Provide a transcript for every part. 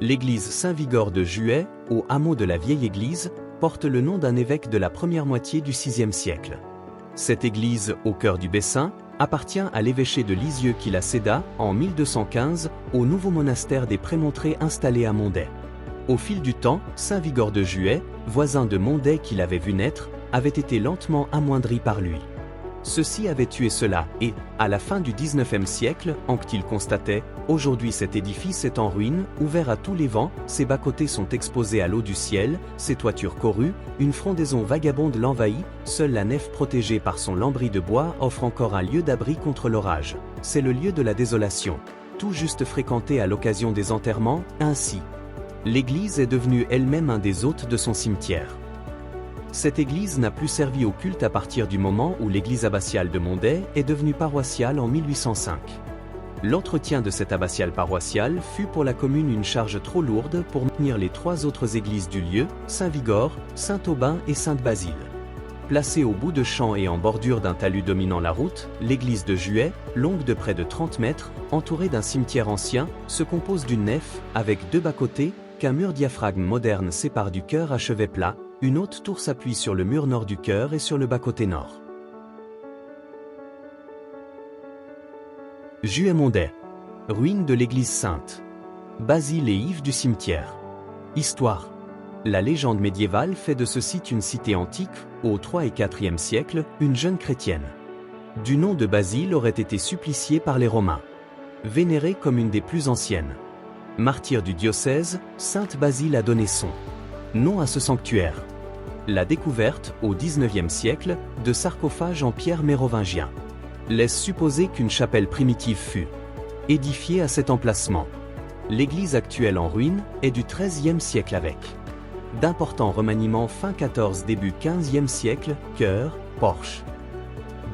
L'église Saint-Vigor de Juet, au hameau de la Vieille Église, porte le nom d'un évêque de la première moitié du VIe siècle. Cette église, au cœur du Bessin, appartient à l'évêché de Lisieux qui la céda, en 1215, au nouveau monastère des Prémontrés installé à Mondet. Au fil du temps, Saint-Vigor de Juet, voisin de Mondet qu'il avait vu naître, avait été lentement amoindri par lui. Ceci avait tué cela, et, à la fin du XIXe siècle, Anquetil constatait, aujourd'hui cet édifice est en ruine, ouvert à tous les vents, ses bas-côtés sont exposés à l'eau du ciel, ses toitures corrues, une frondaison vagabonde l'envahit, seule la nef protégée par son lambris de bois offre encore un lieu d'abri contre l'orage. C'est le lieu de la désolation. Tout juste fréquenté à l'occasion des enterrements, ainsi. L'église est devenue elle-même un des hôtes de son cimetière. Cette église n'a plus servi au culte à partir du moment où l'église abbatiale de Mondet est devenue paroissiale en 1805. L'entretien de cette abbatiale paroissiale fut pour la commune une charge trop lourde pour maintenir les trois autres églises du lieu, Saint-Vigor, Saint-Aubin et Sainte-Basile. Placée au bout de champ et en bordure d'un talus dominant la route, l'église de Juet, longue de près de 30 mètres, entourée d'un cimetière ancien, se compose d'une nef, avec deux bas-côtés, qu'un mur diaphragme moderne sépare du chœur à chevet plat. Une haute tour s'appuie sur le mur nord du chœur et sur le bas-côté nord. Juet-Mondet. Ruine de l'église Sainte. Basile et Yves du cimetière. Histoire. La légende médiévale fait de ce site une cité antique, au III et IVe siècle, une jeune chrétienne. Du nom de Basile aurait été suppliciée par les Romains. Vénérée comme une des plus anciennes. Martyre du diocèse, Sainte Basile a donné son nom à ce sanctuaire. La découverte, au XIXe siècle, de sarcophages en pierre mérovingien laisse supposer qu'une chapelle primitive fut édifiée à cet emplacement. L'église actuelle en ruine est du XIIIe siècle avec d'importants remaniements fin XIV début XVe siècle, chœur, porche.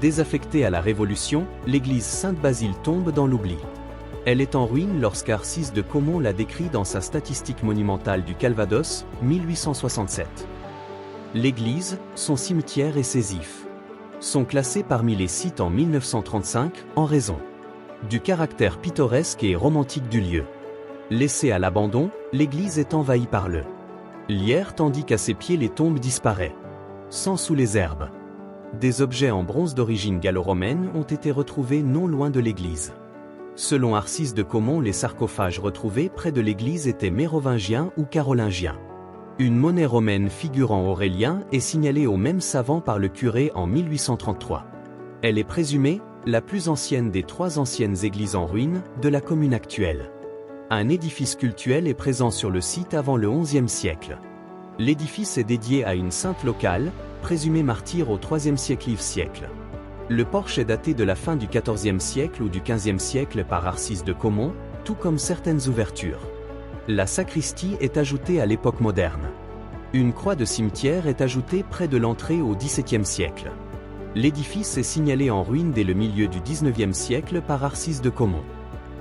Désaffectée à la Révolution, l'église Sainte-Basile tombe dans l'oubli. Elle est en ruine lorsqu'Arcisse de Caumont la décrit dans sa statistique monumentale du Calvados, 1867. L'église, son cimetière et ses ifs sont classés parmi les sites en 1935 en raison du caractère pittoresque et romantique du lieu. Laissée à l'abandon, l'église est envahie par le lierre tandis qu'à ses pieds les tombes disparaissent. Sans sous les herbes. Des objets en bronze d'origine gallo-romaine ont été retrouvés non loin de l'église. Selon Arcisse de Caumont, les sarcophages retrouvés près de l'église étaient mérovingiens ou carolingiens. Une monnaie romaine figurant Aurélien est signalée au même savant par le curé en 1833. Elle est présumée la plus ancienne des trois anciennes églises en ruine de la commune actuelle. Un édifice cultuel est présent sur le site avant le XIe siècle. L'édifice est dédié à une sainte locale, présumée martyre au IIIe siècle. Le porche est daté de la fin du XIVe siècle ou du XVe siècle par Arcisse de Caumont, tout comme certaines ouvertures. La sacristie est ajoutée à l'époque moderne. Une croix de cimetière est ajoutée près de l'entrée au XVIIe siècle. L'édifice est signalé en ruine dès le milieu du XIXe siècle par Arcisse de Caumont.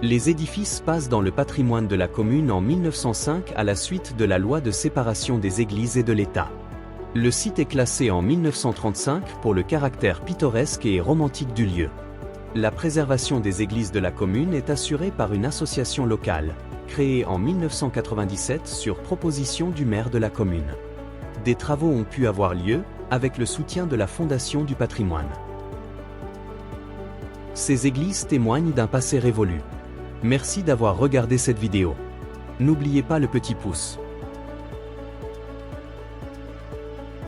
Les édifices passent dans le patrimoine de la commune en 1905 à la suite de la loi de séparation des églises et de l'État. Le site est classé en 1935 pour le caractère pittoresque et romantique du lieu. La préservation des églises de la commune est assurée par une association locale, créée en 1997 sur proposition du maire de la commune. Des travaux ont pu avoir lieu, avec le soutien de la Fondation du patrimoine. Ces églises témoignent d'un passé révolu. Merci d'avoir regardé cette vidéo. N'oubliez pas le petit pouce.